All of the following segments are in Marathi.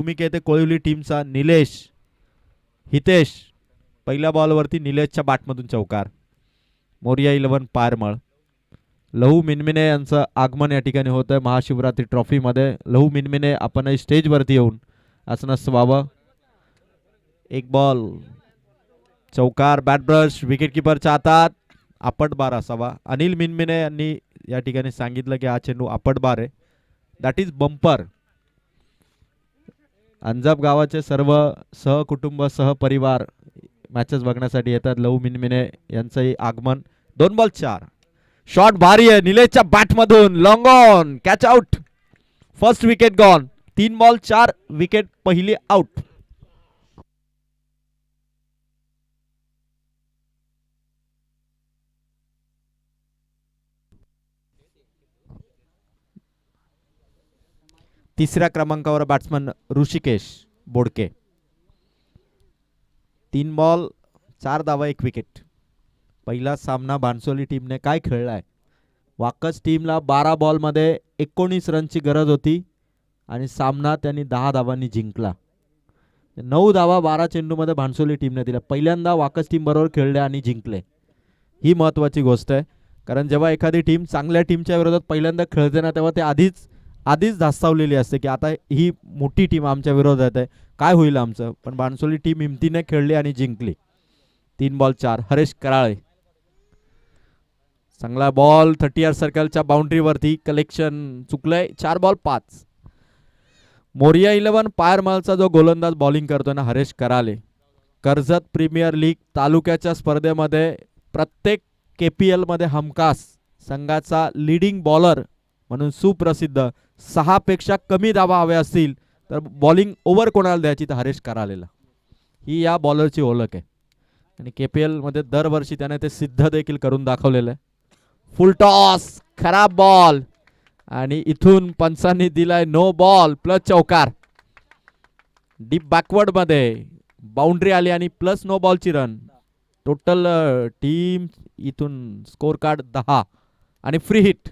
भूमिका येते कोळिवली टीमचा निलेश हितेश. पहिल्या बॉलवरती निलेशच्या बॅटमधून चौकार. मोरिया 11 पारमळ. लहू मिनमिने यांचं आगमन या ठिकाणी होतं महाशिवरात्री ट्रॉफीमध्ये. लहू मिनमिने आपण स्टेजवरती येऊन असं नसवावं. एक बॉल चौकार. बॅट ब्रश विकेट किपरच्या हातात. आपट बार असावा. अनिल मिनमिने यांनी या ठिकाणी सांगितलं की हा चेंडू आपट बार आहे. That is bumper. अंजाब गावाचे सर्व सहकुटुंब सहपरिवार मॅचेस बघण्यासाठी येतात. लहू मिनमिने यांचंही आगमन. 2 बॉल 4. शॉट भारी आहे निलेशच्या बॅटमधून. Long on. Catch out. First wicket gone. 3 ball 4 wicket. पहिली आउट. तिसऱ्या क्रमांकावर बॅट्समन ऋषिकेश बोडके. 3 बॉल 4 धावा 1 विकेट. पहिला सामना बाणसोली टीमने काय खेळलाय. वाकस टीमला 12 बॉलमध्ये 19 रनची गरज होती आणि सामना त्यांनी 10 धावांनी जिंकला. 9 धावा 12 चेंडूमध्ये भानसोली टीमने दिल्या. पहिल्यांदा वाकस टीम बरोबर खेळले आणि जिंकले. ही महत्वाची गोष्ट आहे. कारण जेव्हा एखादी टीम चांगल्या टीमच्या विरोधात पहिल्यांदा खेळते ना तेव्हा ते आधीच धास्तावलेली असते की आता ही मोठी टीम आमच्या विरोधात आहे, काय होईल आमचं. पण बाणसोली टीम हिमतीने खेळली आणि जिंकली. 3 बॉल 4. हरेश कराळे. चांगला बॉल 30 सर्कलच्या बाउंड्रीवरती. कलेक्शन चुकलंय. 4 बॉल 5. मोरिया 11 पायरमालचा जो गोलंदाज बॉलिंग करतोय ना हरेश कराले. कर्जत प्रीमियर लीग तालुक्याच्या स्पर्धेमध्ये प्रत्येक KPL मध्ये हमखास संघाचा लीडिंग बॉलर म्हणून सुप्रसिद्ध. 6 पेक्षा कमी धावा हव्या असतील तर बॉलिंग ओव्हर कोणाला द्यायची तर हरेश करालेला. ही या बॉलरची ओळख आहे आणि KPL मध्ये दरवर्षी त्याने ते सिद्ध देखील करून दाखवलेलं आहे. फुल टॉस. खराब बॉल आणि इथून पंचांनी दिलाय नो बॉल प्लस चौकार. डीप बॅकवर्ड मध्ये बाउंड्री आली आणि प्लस नो बॉलची रन. टोटल टीम इथून स्कोर कार्ड 10 आणि फ्री हिट.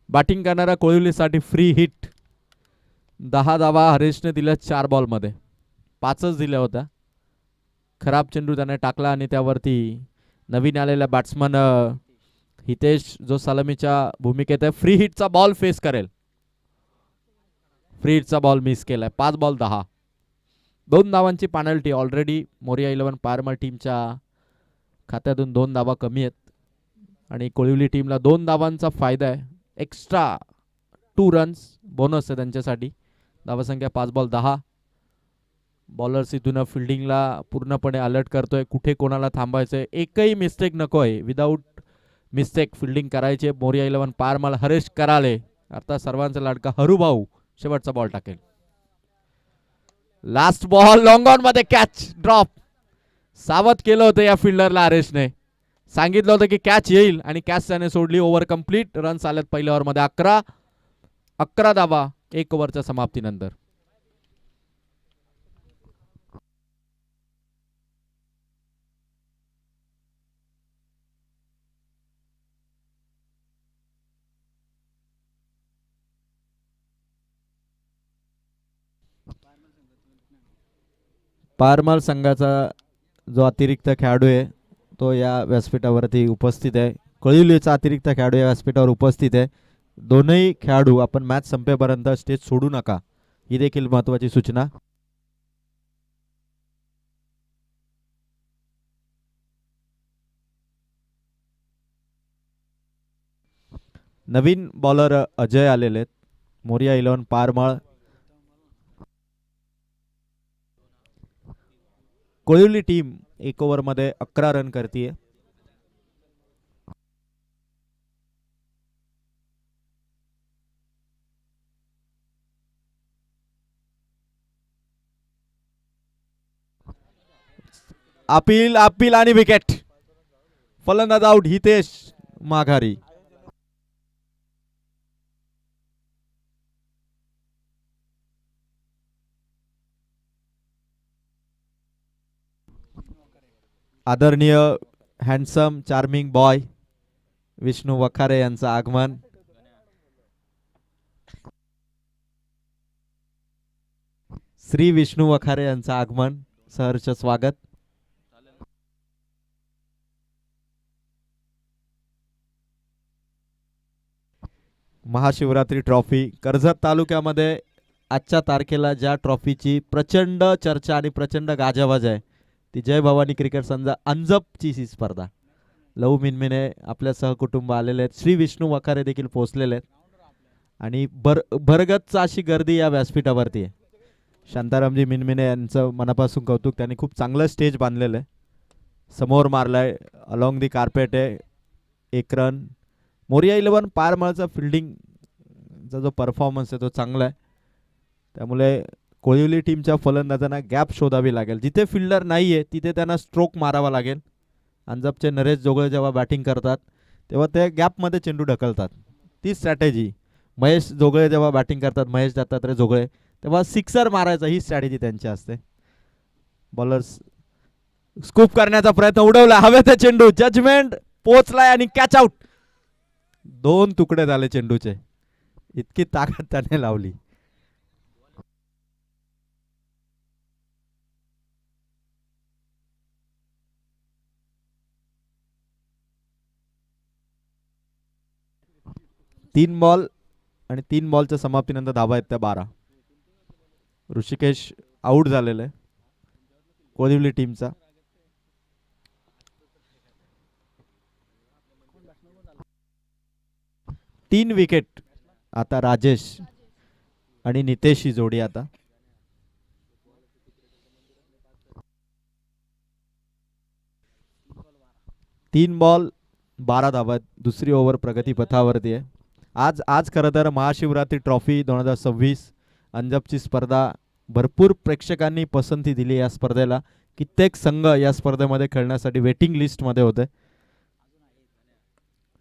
बॅटिंग करणारा कोळिवलीसाठी फ्री हिट. 10 धावा हरेशने दिल्या 4 बॉलमध्ये. 5च दिल्या होत्या. खराब चेंडू त्याने टाकला आणि त्यावरती नवीन आलेला बॅट्समन हितेश जो सलामीच्या भूमिकेत आहे फ्री हिटचा बॉल फेस करेल. फ्री हिटचा बॉल मिस केलाय. 5 बॉल 10. 2 धावांची पेनल्टी. ऑलरेडी मोरिया 11 पारमल टीमच्या खात्यातून 2 धावा कमी आहेत आणि कोळिवली टीमला 2 धावांचा फायदा आहे. एक्स्ट्रा 2 रन्स बोनस आहे त्यांच्यासाठी. धावसंख्या 5 बॉल 10. बॉलर्स इथून फिल्डिंगला पूर्णपणे अलर्ट करतोय. कुठे कोणाला थांबायचंय. एकही मिस्टेक नकोय. विदाऊट मिस्टेक फिल्डिंग करायचे. मोरिया 11 पारमल. हरेश कराले आता सर्वांचा लाडका हरुभाऊ शेवटचा बॉल टाकेल. लास्ट बॉल लॉंग ऑन मध्ये कॅच ड्रॉप. सावध केलं होतं या फिल्डरला हरेशने. सांगितलं होतं की कॅच येईल आणि कॅच त्याने सोडली. Over complete. रन्स आल्यात पहिल्या ओव्हरमध्ये 11 धावा 1 ओव्हरच्या समाप्तीनंतर. पारमल संघाचा जो अतिरिक्त खेळाडू आहे तो या व्यासपीठावरती उपस्थित आहे. कोळिवलीचा अतिरिक्त खेळाडू या व्यासपीठावर उपस्थित आहे. दोनही खेळाडू आपण मॅच संपेपर्यंत स्टेज सोडू नका, ही देखील महत्वाची सूचना. नवीन बॉलर अजय आलेले आहेत. मोरिया 11 पारमळ. कोळिवली टीम 1 ओव्हर मध्ये 11 रन करते. अपील अपील आणि विकेट. फलंदाज आउट. हितेश माघारी. आदरणीय handsome charming boy Vishnu Wakhare यांचं आगमन. श्री विष्णू वखारे यांचं आगमन, सहर्ष स्वागत. महाशिवरात्री ट्रॉफी कर्जत तालुक्यामध्ये आजच्या तारखेला ज्या ट्रॉफीची प्रचंड चर्चा आणि प्रचंड गाजावाज आहे ती जय भवानी क्रिकेट संघ अंजपची ही स्पर्धा. लहू मिनमिने आपल्या सहकुटुंब आलेले आहेत, श्री विष्णू वखारे देखील पोहोचलेले आहेत आणि भरगच्च अशी गर्दी या व्यासपीठावरती आहे. शांतारामजी मिनमिने यांचं मनापासून कौतुक, त्यांनी खूप चांगलं स्टेज बांधलेलं आहे. समोर मारलाय अलॉंग दी कार्पेट आहे, एक रन. मोरिया 11 पारमाळचा फिल्डिंगचा जो परफॉर्मन्स आहे तो चांगला आहे, त्यामुळे कोळिवली टीमच्या फलंदाजांना गॅप शोधावी लागेल. जिथे फिल्डर नाही आहे तिथे त्यांना स्ट्रोक मारावा लागेल. अंजपचे नरेश जोगळे जेव्हा बॅटिंग करतात तेव्हा ते गॅपमध्ये चेंडू ढकलतात, ती स्ट्रॅटेजी. महेश जोगळे जेव्हा बॅटिंग करतात, महेश दत्तात्रय जोगळे, तेव्हा सिक्सर मारायचा ही स्ट्रॅटेजी त्यांची असते. बॉलर्स स्कूप करण्याचा प्रयत्न, उडवला हवेत चेंडू, जजमेंट पोचलाय आणि कॅच आउट. 2 तुकडे झाले चेंडूचे, इतकी ताकद त्याने लावली. तीन बॉल आणि 3 बॉलच्या समाप्तीनंतर धावा आहेत त्या 12. ऋषिकेश आउट झालेला आहे कोळिवली टीमचा. तीन विकेट आता राजेश आणि नितेश ही जोडी. आता तीन बॉल 12 धावा, दुसरी ओव्हर प्रगती पथावरती आहे. आज खरं तर महाशिवरात्री ट्रॉफी 2026 अंजपची स्पर्धा, भरपूर प्रेक्षकांनी पसंती दिली या स्पर्धेला. कित्येक संघ या स्पर्धेमध्ये खेळण्यासाठी वेटिंग लिस्टमध्ये होते.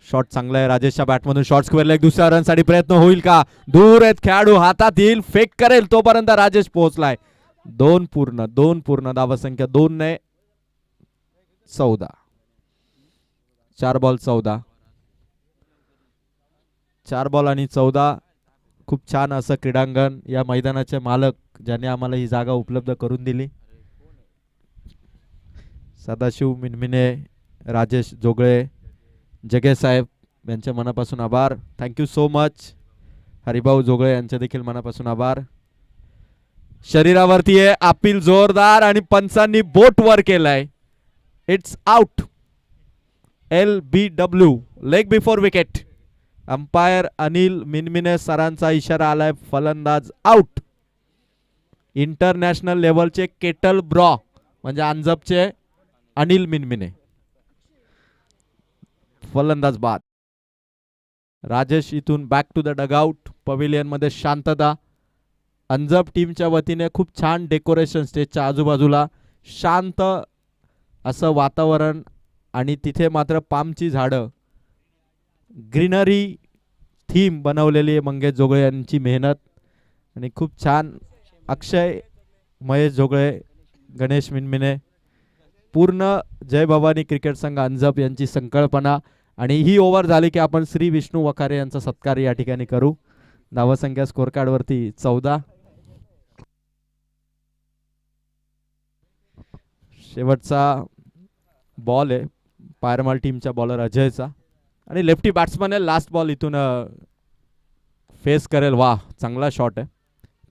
शॉट चांगला आहे राजेशच्या बॅटमधून, शॉट स्क्वेअरला एक दुसऱ्या रनसाठी प्रयत्न होईल का? दूर आहेत खेळाडू, हातात येईल, फेक करेल तोपर्यंत राजेश पोहोचलाय. 2 पूर्ण धावसंख्या 2 ने 14. 4 बॉल 14, 4 बॉल आणि 14. खूप छान असं क्रीडांगण, या मैदानाचे मालक ज्यांनी आम्हाला ही जागा उपलब्ध करून दिली, सदाशिव मिनमिने, राजेश जोगळे, जगे साहेब यांच्या मनापासून आभार. Thank you so much. Haribhau Jogle यांचे देखील मनापासून आभार. शरीरावरती आहे अपील जोरदार आणि पंचांनी बोट वर केलाय. It's out. LBW, leg before wicket. Umpire Anil Minmine सरांचा इशारा आलाय, फलंदाज आउट. इंटरनॅशनल लेवलचे केटल ब्रॉ म्हणजे अंजपचे अनिल मिनमिने, फलंदाज बाद. राजेश इथून back to the dugout. Pavilion मध्ये शांतता. अंजप टीमच्या वतीने खूप छान डेकोरेशन, स्टेजच्या आजूबाजूला शांत असं वातावरण आणि तिथे मात्र पामची झाडं, ग्रीनरी थीम बनवलेली आहे. मंगेश जोगळे यांची मेहनत आणि खूप छान. अक्षय, महेश जोगळे, गणेश मिनमिने, पूर्ण जय भवानी क्रिकेट संघ अंजप यांची संकल्पना. आणि ही ओव्हर झाली की आपण श्री विष्णू वखारे यांचा सत्कार या ठिकाणी करू. धावसंख्या स्कोर कार्ड वरती 14. शेवटचा बॉल आहे पायरमाल टीमच्या बॉलर अजयचा आणि लेफ्टी बॅट्समन आहे. लास्ट बॉल इथून फेस करेल. वाह, चांगला शॉट आहे.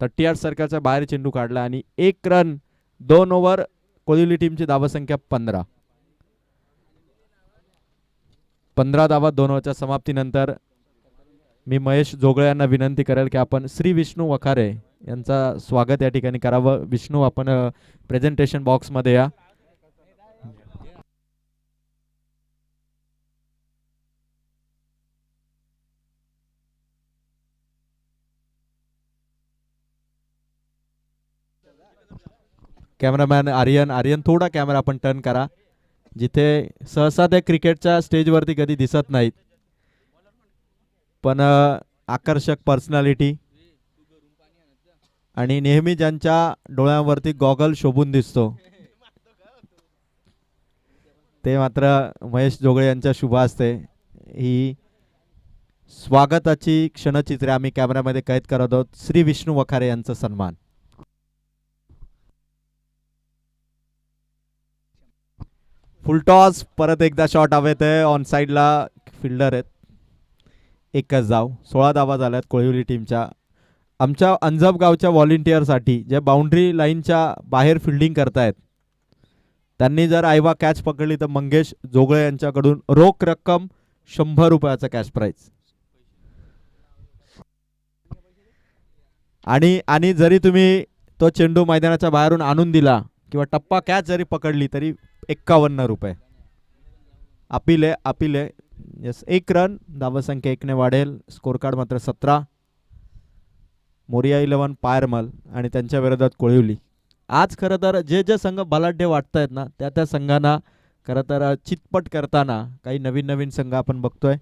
38 सर्कलच्या बाहेर चेंडू काढला आणि 1 रन. 2 ओव्हर. कोळिवली टीमची धावसंख्या 15. 15 धावा 2 ओव्हरच्या समाप्तीनंतर मी महेश जोगळे यांना विनंती करेल की आपण श्री विष्णू वखारे यांचा स्वागत या ठिकाणी करावं. विष्णू, आपण प्रेझेंटेशन बॉक्स मध्ये या. कॅमेरामॅन आर्यन थोडा कॅमेरा आपण टर्न करा, जिथे सहसा त्या क्रिकेटच्या स्टेजवरती कधी दिसत नाहीत, पण आकर्षक पर्सनॅलिटी आणि नेहमी ज्यांच्या डोळ्यांवरती गॉगल शोभून दिसतो ते मात्र महेश जोगळे यांच्या शुभ हस्ते ही स्वागताची क्षणचित्रे आम्ही कॅमेऱ्यामध्ये कैद करत आहोत. श्री विष्णू वखारे यांचा सन्मान. फुलटॉस परत एकदा शॉट हवेत आहे. ऑन साईडला फिल्डर आहेत. एकच धाव. 16 धावा झाल्यात कोळिवली टीमच्या. आमच्या अंजप गावच्या व्हॉलेंटिअरसाठी जे बाउंड्री लाईनच्या बाहेर फिल्डिंग करतायत त्यांनी जर आयवा कॅच पकडली तर मंगेश जोगळे यांच्याकडून रोख रक्कम 100 रुपयाचा कॅश प्राइज. आणि जरी तुम्ही तो चेंडू मैदानाच्या बाहेरून आणून दिला किंवा टप्पा कॅच जरी पकडली तरी 51 रुपये. अपिले अपिले यस. 1 रन. धावसंख्या 1 ने वाढेल. स्कोर कार्ड मात्र 17. मोरिया 11 पायरमल आणि त्यांच्या विरोधात कोळिवली. आज खरं तर जे जे संघ बलाढ्य वाटतायत ना त्या संघांना खरं तर चितपट करताना काही नवीन नवीन संघ आपण बघतोय.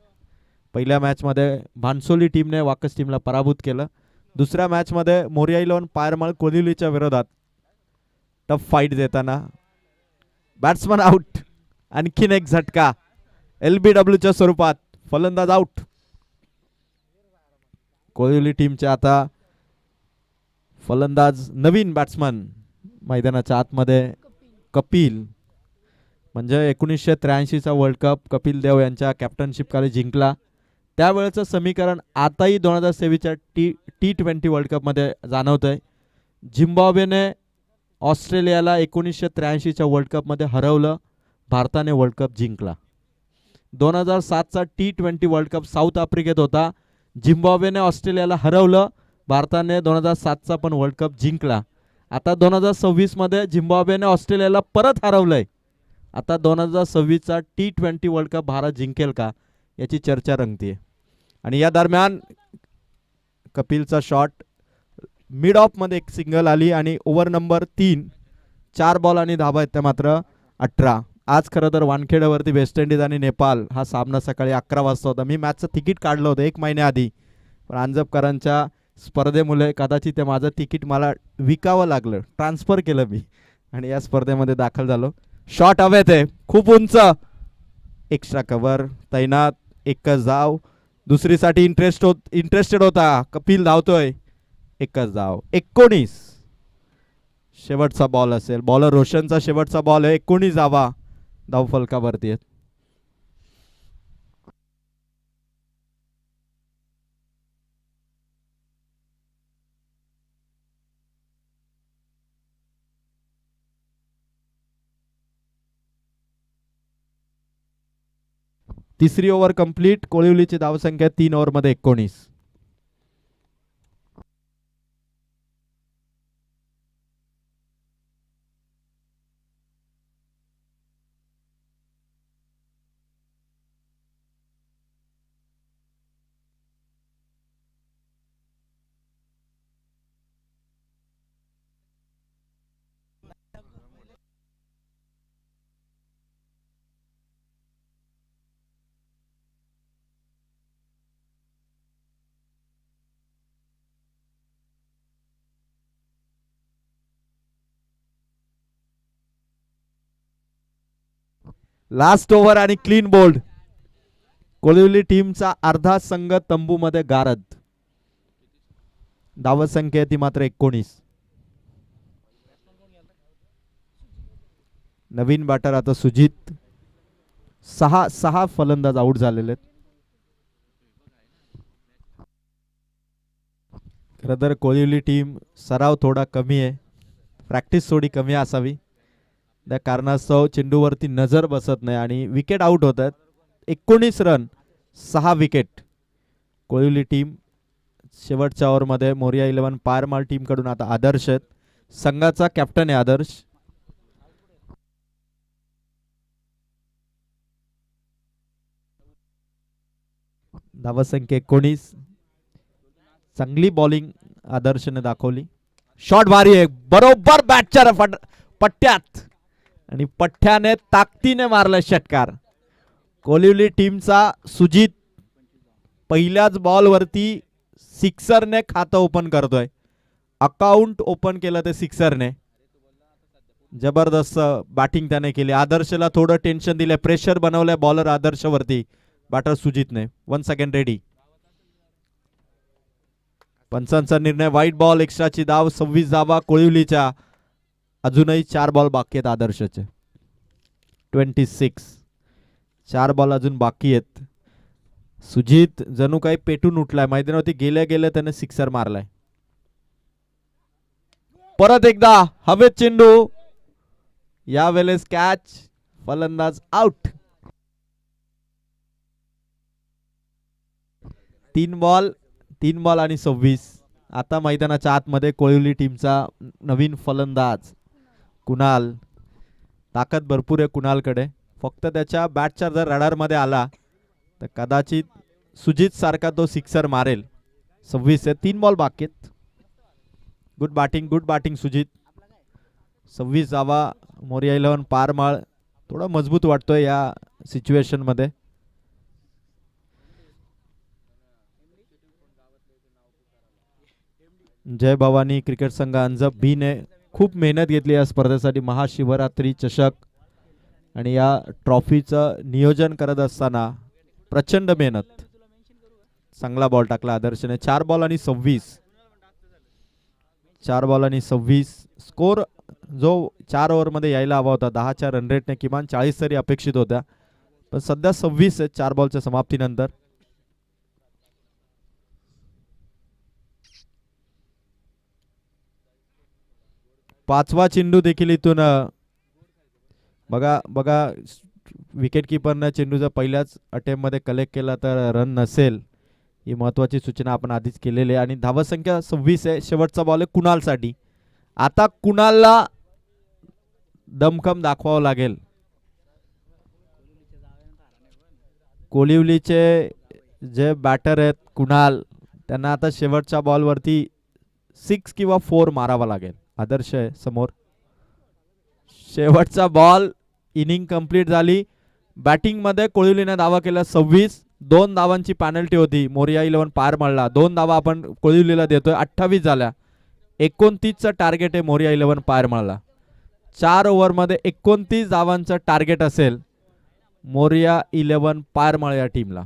पहिल्या मॅचमध्ये भानसोली टीमने वाकस टीमला पराभूत केलं. दुसऱ्या मॅचमध्ये मोरिया 11 पायरमल कोळिवलीच्या विरोधात टफ फाईट देताना बॅट्समन आउट. आणखीन एक झटका LBWच्या स्वरूपात. फलंदाज आउट. कोळिवली टीमचे आता फलंदाज नवीन बॅट्समन मैदानाच्या आतमध्ये कपिल. म्हणजे 1983चा वर्ल्ड कप कपिल देव यांच्या कॅप्टनशिप खाली जिंकला. त्यावेळेचं समीकरण आताही 2023च्या T20 वर्ल्ड कपमध्ये जाणवतंय. झिम्बाब्वेने ऑस्ट्रेलियाला 1983च्या वर्ल्ड कपमध्ये हरवलं. भारताने वर्ल्ड कप जिंकला. 2007चा T20 वर्ल्ड कप साऊथ आफ्रिकेत होता. झिम्बाब्वेने ऑस्ट्रेलियाला हरवलं. भारताने 2007चा पण वर्ल्ड कप जिंकला. आता 2026 मध्ये झिम्बाब्वेने ऑस्ट्रेलियाला परत हरवलंय. आता 2026चा T20 वर्ल्ड कप भारत जिंकेल का याची चर्चा रंगतीये. आणि या दरम्यान कपिलचा शॉट मिड ऑफ मध्ये एक सिंगल आली आणि ओव्हर नंबर 3. 4 बॉल आणि धाबा आहेत त्या मात्र 18. आज खरं तर वानखेड्यावरती वेस्ट इंडिज आणि नेपाळ हा सामना सकाळी 11 वाजता होता. मी मॅचचं तिकीट काढलं होतं 1 महिन्याआधी, पण अंजपकरांच्या स्पर्धेमुळे कदाचित ते माझं तिकीट मला विकावं लागलं. ट्रान्सफर केलं मी आणि या स्पर्धेमध्ये दाखल झालो. शॉट हवेत आहे खूप उंच. एक्स्ट्रा कव्हर तैनात. एकच धाव. दुसरीसाठी इंटरेस्टेड होता कपिल. धावतोय. एकच धाव. 19. शेवटचा बॉल असेल. बॉलर रोशनचा शेवटचा बॉल आहे. 19 धावा धाव फलकावरती आहेत. तिसरी ओव्हर कंप्लीट. कोळिवलीची धावसंख्या 3 ओव्हरमध्ये 19. लास्ट ओव्हर आणि क्लीन बोल्ड. कोळिवली टीमचा अर्धा संघ तंबूमध्ये गारद. धावसंख्या ती मात्र 19. नवीन बॅटर आता सुजित. 6 फलंदाज आउट झालेले आहेत. खरं तर कोळिवली टीम सराव थोडा कमी आहे. प्रॅक्टिस थोडी कमी असावी. त्या कारणास्तव चेंडूवरती नजर बसत नाही आणि विकेट आउट होतात. 19 रन 6 विकेट. कोळिवली टीम शेवटच्या ओव्हरमध्ये मोरिया 11 पायरमाल टीमकडून आता आदर्श आहेत. संघाचा कॅप्टन आहे आदर्श. धावसंख्या 19. चांगली बॉलिंग आदर्शने दाखवली. शॉट भारी आहे. बरोबर बॅटच्या पट्ट्यात आणि पठ्ठ्याने ताकदीने मारला षटकार. कोळिवली टीमचा सुजित पहिल्याच बॉलवरती सिक्सरने खातं ओपन करतोय. अकाउंट ओपन केलं ते सिक्सरने. जबरदस्त बॅटिंग त्याने केली. आदर्शला थोडं टेन्शन दिलंय. प्रेशर बनवलंय बॉलर आदर्शवरती. बॅटर सुजितने. Once again ready. पंचांचा निर्णय. Wide ball. एक्स्ट्राची धाव. 26 धावा कोळिवलीच्या. अजूनही 4 बॉल बाकी आहेत आदर्शचे. 26. 4 बॉल अजून बाकी आहेत. सुजित जणू काही पेटून उठलाय, मैदानावरती गेल्या गेल्या त्याने सिक्सर मारलाय. परत एकदा हवेत चेंडू, यावेळेस कॅच, फलंदाज आउट. 3 बॉल आणि 26. आता मैदानाच्या आतमध्ये कोळिवली टीमचा नवीन फलंदाज कुणाल. ताकद भरपूर आहे कुणालकडे, फक्त त्याच्या बॅटच्या जर रडार मध्ये आला तर कदाचित सुजित सारखा तो सिक्सर मारेल. 26 आहे, 3 बॉल बाकी आहेत. Good batting Sujit. 26 धावा. मोरिया 11 पारमाळ थोडा मजबूत वाटतोय या सिच्युएशन मध्ये. जय भवानी क्रिकेट संघ अंजप बी ने खूप मेहनत घेतली या स्पर्धेसाठी. महाशिवरात्री चषक आणि या ट्रॉफीचं नियोजन करत असताना प्रचंड मेहनत. चांगला बॉल टाकला आदर्शने. 4 बॉल आणि 26. स्कोर जो 4 ओव्हर मध्ये यायला हवा होता 10च्या रन रेटने किमान 40 तरी अपेक्षित होत्या, पण सध्या 26 आहे 4 बॉलच्या समाप्तीनंतर. पाचवा चेंडू देखील इथून बघा विकेट किपरने चेंडू जर पहिल्याच अटेम्प्ट मध्ये कलेक्ट केला तर रन नसेल, ही महत्वाची सूचना आपण आधीच केलेली आहे. आणि धावसंख्या 26 आहे. शेवटचा बॉल आहे कुणाल साठी. आता कुणालला दमखम दाखवावं लागेल. कोलिवलीचे जे बॅटर आहेत कुणाल, त्यांना आता शेवटच्या बॉलवरती 6 किंवा 4 मारावा लागेल. आदर्श आहे समोर. शेवटचा बॉल, इनिंग कंप्लीट झाली. बॅटिंग मध्ये कोळिवलीने धावा केला 26. 2 धावांची पॅनल्टी होती. मोरिया 11 पार मारला. 2 धावा आपण कोळिवलीला देतोय. 28 झाल्या. 29चं टार्गेट आहे. मोरिया 11 पार मारला. 4 ओव्हर मध्ये 29 धावांचं टार्गेट असेल मोरिया 11 पार माळ या टीमला.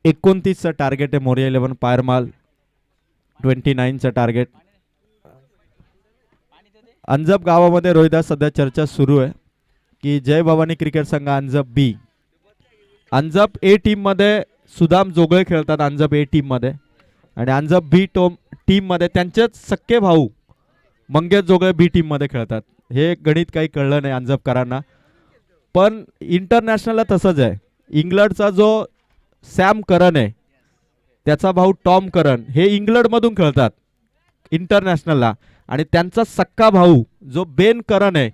एकोणतीसचं टार्गेट आहे मोरिया 11 पायरमाल. 29चं टार्गेट. अंजप गावामध्ये रोहिदास सध्या चर्चा सुरू आहे की जय भवानी क्रिकेट संघ अंजप बी, अंजप ए टीम मध्ये सुदाम जोगळे खेळतात अंजप ए टीम मध्ये, आणि अंजप बी टीम मध्ये त्यांचेच सख्खे भाऊ मंगेश जोगळे बी टीम मध्ये खेळतात. हे गणित काही कळलं नाही अंजपकरांना, पण इंटरनॅशनलला तसंच आहे. इंग्लंडचा जो सॅम करन आहे त्याचा भाऊ टॉम करन हे इंग्लंड मधून खेळतात इंटरनॅशनलला, आणि त्यांचा सक्का भाऊ जो बेन करन आहे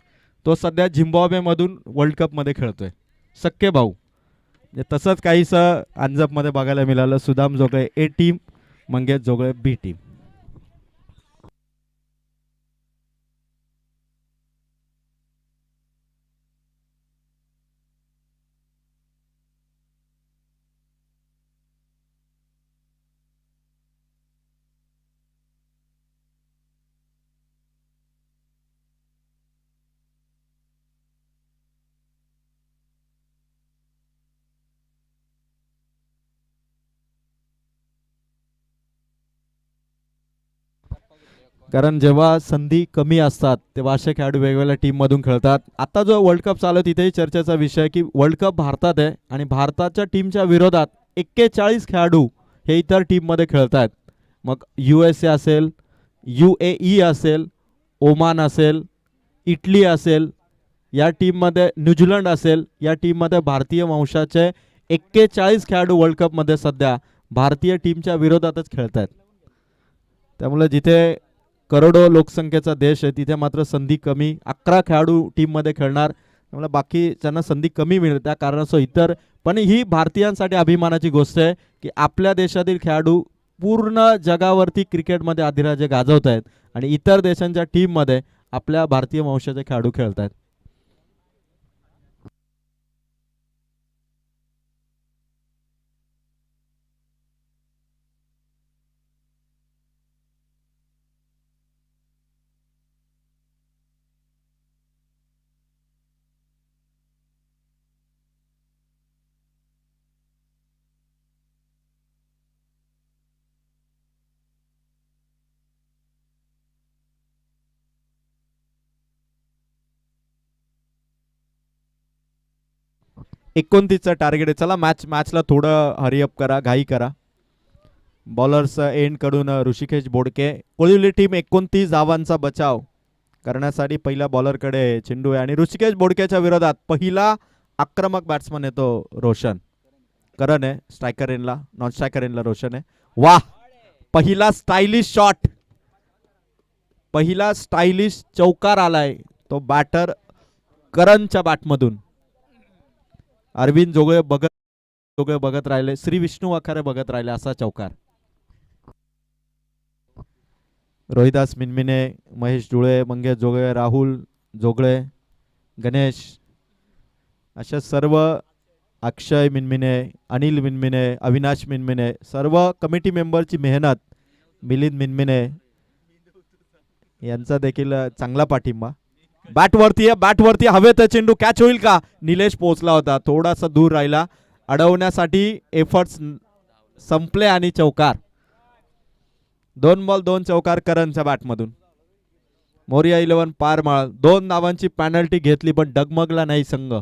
तो सध्या झिम्बाब्वे मधून वर्ल्ड कप मध्ये खेळतोय. सक्के भाऊ. तसंच काहीसं अंजप मध्ये बघायला मिळालं. सुदाम जोगळे ए टीम, मंगेश जोगळे बी टीम. कारण जेव्हा संधी कमी असतात तेव्हा असे खेळाडू वेगवेगळ्या टीम मधून खेळतात. आता जो वर्ल्ड कप चालू तिथेही चर्चेचा विषय की वर्ल्ड कप भारतात आहे आणि भारताच्या टीमच्या विरोधात 41 खेळाडू हे इतर टीम मध्ये खेळतात. मग USA असेल, UAE असेल, ओमान असेल, इटली असेल, या टीम मध्ये न्यूझीलंड असेल, या टीम मध्ये भारतीय वंशाचे 41 खेळाडू वर्ल्ड कप मध्ये सध्या भारतीय टीमच्या विरोधातच खेळतात. त्यामुळे जिथे करोडो लोकसंख्येचा देश आहे, तिथे मात्र संधी कमी. 11 खेळाडू टीममध्ये खेळणार, त्यामुळे बाकीच्यांना संधी कमी मिळते. त्या कारणास्तव इतर, पण ही भारतीयांसाठी अभिमानाची गोष्ट आहे की आपल्या देशातील खेळाडू पूर्ण जगावरती क्रिकेटमध्ये अधिराज्य गाजवत आहेत आणि इतर देशांच्या टीममध्ये आपल्या भारतीय वंशाचे खेळाडू खेळत आहेत. चा टार्गेट आहे. चला मॅचला थोडं हरिअप करा, घाई करा. बॉलर्स एंड कडून ऋषिकेश बोडके. कोळिवली टीम 29 धावांचा बचाव करण्यासाठी पहिल्या बॉलरकडे चेंडू आहे आणि ऋषिकेश बोडकेच्या विरोधात पहिला आक्रमक बॅट्समन येतो रोशन. करण आहे स्ट्रायकर इनला, नॉन स्ट्रायकर इनला रोशन आहे. वाह, पहिला स्टायलिश शॉट, पहिला स्टायलिश चौकार आलाय तो बॅटर करणच्या बॅटमधून. अरविंद जोगळे बघत राहिले, श्री विष्णू वाखारे बघत राहिले. असा चौकार. रोहिदास मिनमिने, महेश जुळे, मंगेश जोगळे, राहुल जोगळे, गणेश, अशा सर्व, अक्षय मिनमिने, अनिल मिनमिने, अविनाश मिनमिने, सर्व कमिटी मेंबरची मेहनत, मिलिंद मिनमिने यांचा देखील चांगला पाठिंबा. बॅटवरती हवेत चेंडू कॅच होईल का? निलेश पोहोचला होता, थोडासा दूर राहिला. अडवण्यासाठी एफर्ट्स संपले आणि चौकार. 2 बॉल 2 चौकार करणच्या बॅटमधून. मोरिया 11 पारमाळ. 2 धावांची पेनल्टी घेतली पण डगमगला नाही संघ.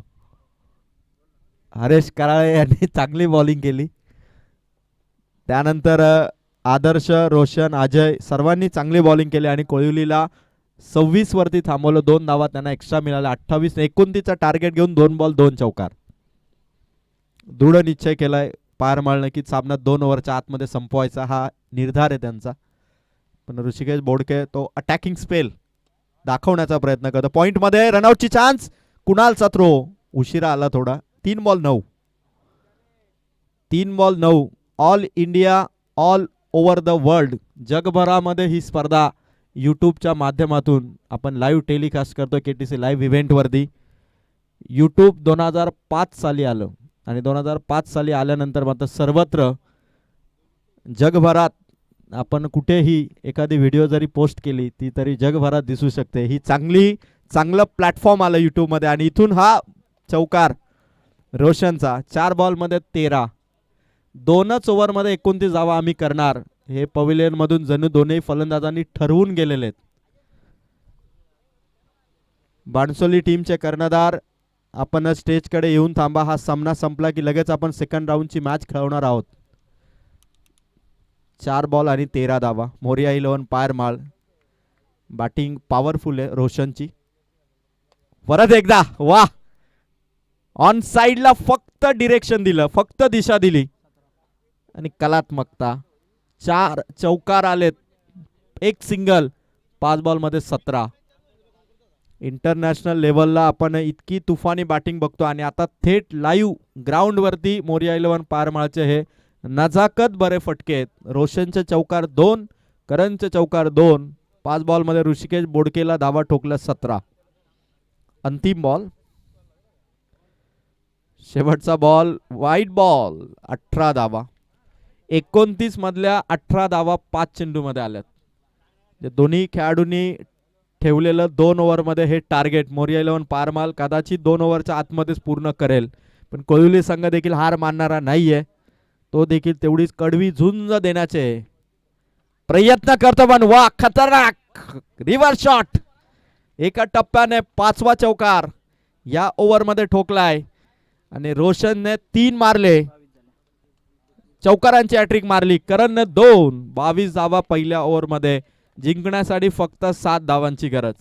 हरेश कराळे यांनी चांगली बॉलिंग केली. त्यानंतर आदर्श, रोशन, अजय सर्वांनी चांगली बॉलिंग केली आणि कोळिवलीला 26 वरती थांबवलं. 2 धावा त्यांना एक्स्ट्रा मिळाल्या. 28-29 टार्गेट घेऊन 2 बॉल 2 चौकार. दृढ निश्चय केलाय पारमाळने की सामना 2 ओव्हरच्या आतमध्ये संपवायचा, हा निर्धार आहे त्यांचा. पण ऋषिकेश बोडके तो अटॅकिंग स्पेल दाखवण्याचा प्रयत्न करतो. पॉइंट मध्ये रनआउटची चान्स. कुणालचा थ्रो उशिरा आला थोडा. 3 ball 9. 3 ball 9. All India, all over the world, जगभरामध्ये ही स्पर्धा यूट्यूबच्या माध्यमातून आपण लाईव्ह टेलिकास्ट करतो KTC लाईव्ह इव्हेंटवरती. यूट्यूब 2005 साली आलं आणि 2005 साली आल्यानंतर मात्र सर्वत्र जगभरात आपण कुठेही एखादी व्हिडिओ जरी पोस्ट केली ती तरी जगभरात दिसू शकते. ही चांगलं प्लॅटफॉर्म आलं यूट्यूबमध्ये. आणि इथून हा चौकार रोशनचा. 4 बॉलमध्ये 13. 2च ओव्हरमध्ये 29 धावा आम्ही करणार, हे पवेलियन मधून जणू दोन्ही फलंदाजांनी ठरवून गेलेले आहेत. बाणसोली टीमचे कर्णधार, आपण स्टेजकडे येऊन थांबा. हा सामना संपला की लगेच आपण सेकंड राऊंडची मॅच खेळवणार आहोत. 4 बॉल आणि 13 धावा. मोरिया 11 पायरमाळ. बॅटिंग पॉवरफुल आहे रोशनची. परत एकदा वाह, ऑन साइडला फक्त डिरेक्शन दिलं, फक्त दिशा दिली आणि कलात्मकता. 4 चौकार आलेत, 1 सिंगल. 5 बॉलमध्ये 17. इंटरनॅशनल लेवलला आपण इतकी तुफानी बॅटिंग बघतो आणि आता थेट लाईव्ह ग्राउंडवरती मोरिया 11 पारमाळचे हे नजाकत बरे फटके आहेत. रोशनचे चौकार 2, करणचे चौकार 2. 5 बॉलमध्ये ऋषिकेश बोडकेला धावा ठोकल्या 17. अंतिम बॉल, शेवटचा बॉल, वाईट बॉल. 18 धावा. 29 मधल्या 18 धावा 5 चेंडूमध्ये आल्यात. दोन्ही खेळाडूंनी ठेवलेलं 2 ओव्हरमध्ये हे टार्गेट मोरिया 11 पारमाल कदाचित 2 ओव्हरच्या आतमध्येच पूर्ण करेल. पण कोळिवली संघ देखील हार मानणारा नाहीये, तो देखील तेवढीच कडवी झुंज देण्याचे प्रयत्न करतो. पण वा, खतरनाक रिव्हर्स शॉट. एका टप्प्याने 5वा चौकार या ओव्हरमध्ये ठोकलाय आणि रोशनने 3 मारले. चौकारांची हॅट्रिक मारली. करणने 2. 22 धावा पहिल्या ओव्हरमध्ये. जिंकण्यासाठी फक्त 7 धावांची गरज.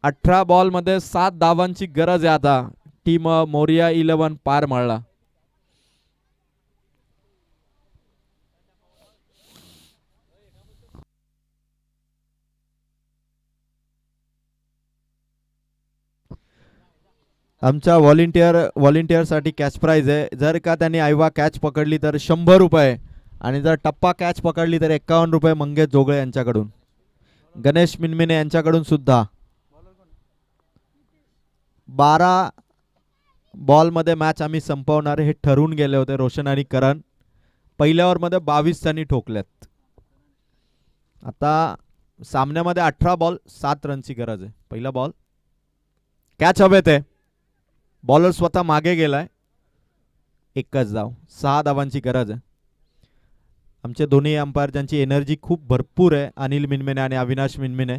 18 बॉलमध्ये 7 धावांची गरज आहे आता टीम मोरिया 11 पारमाळला. आमच्या व्हॉलेंटिअरसाठी कॅच प्राइज आहे. जर का त्यांनी आयवा कॅच पकडली तर 100 रुपये आणि जर टप्पा कॅच पकडली तर 51 रुपये मंगेश जोगळे यांच्याकडून. गणेश मिनमिने यांच्याकडून सुद्धा 12 बॉलमध्ये मॅच आम्ही संपवणार हे ठरवून गेले होते रोशन आणि करण. पहिल्या ओव्हरमध्ये 22 त्यांनी ठोकल्यात. आता सामन्यामध्ये 18 बॉल 7 रनची गरज आहे. पहिला बॉल कॅच हवेत आहे. बॉलर स्वतः मागे गेलाय. एकच धाव. 6 धावांची गरज आहे. आमचे दोन्ही अंपायर ज्यांची एनर्जी खूप भरपूर आहे, अनिल मिनमिने आणि अविनाश मिनमिने.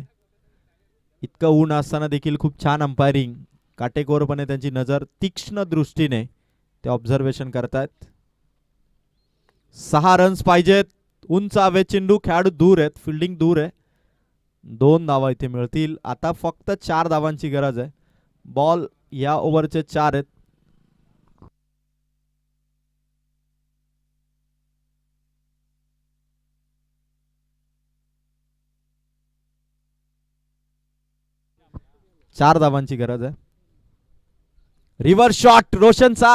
इतकं ऊन असताना देखील खूप छान अंपायरिंग. काटेकोरपणे त्यांची नजर तीक्ष्ण दृष्टीने ते ऑब्झर्वेशन करतायत. 6 रन्स पाहिजेत. उंच हवेत चेंडू, खेळाडू दूर आहेत, फिल्डिंग दूर आहे. 2 धावा इथे मिळतील. आता फक्त 4 धावांची गरज आहे. बॉल या ओव्हरचे 4 आहेत. चार धावांची गरज आहे. रिव्हर्स शॉट रोशनचा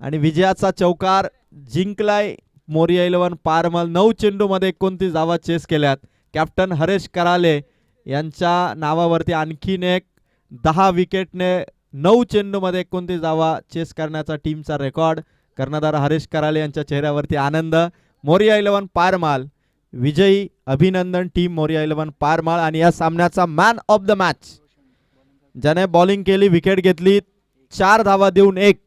आणि विजयाचा चौकार जिंकलाय मोरिया 11 पारमल. 9 चेंडूमध्ये 29 धावा चेस केल्यात. कॅप्टन हरेश कराले यांच्या नावावरती आणखीन एक 10 विकेटने 9 चेंडूमध्ये 29 धावा चेस करण्याचा टीमचा रेकॉर्ड. कर्णधार हरेश कराले यांच्या चेहऱ्यावरती आनंद. मोरिया 11 पारमाल विजयी. अभिनंदन टीम मोरिया 11 पारमाल. आणि या सामन्याचा मॅन ऑफ द मॅच ज्याने बॉलिंग केली, विकेट घेतली, 4 धावा देऊन 1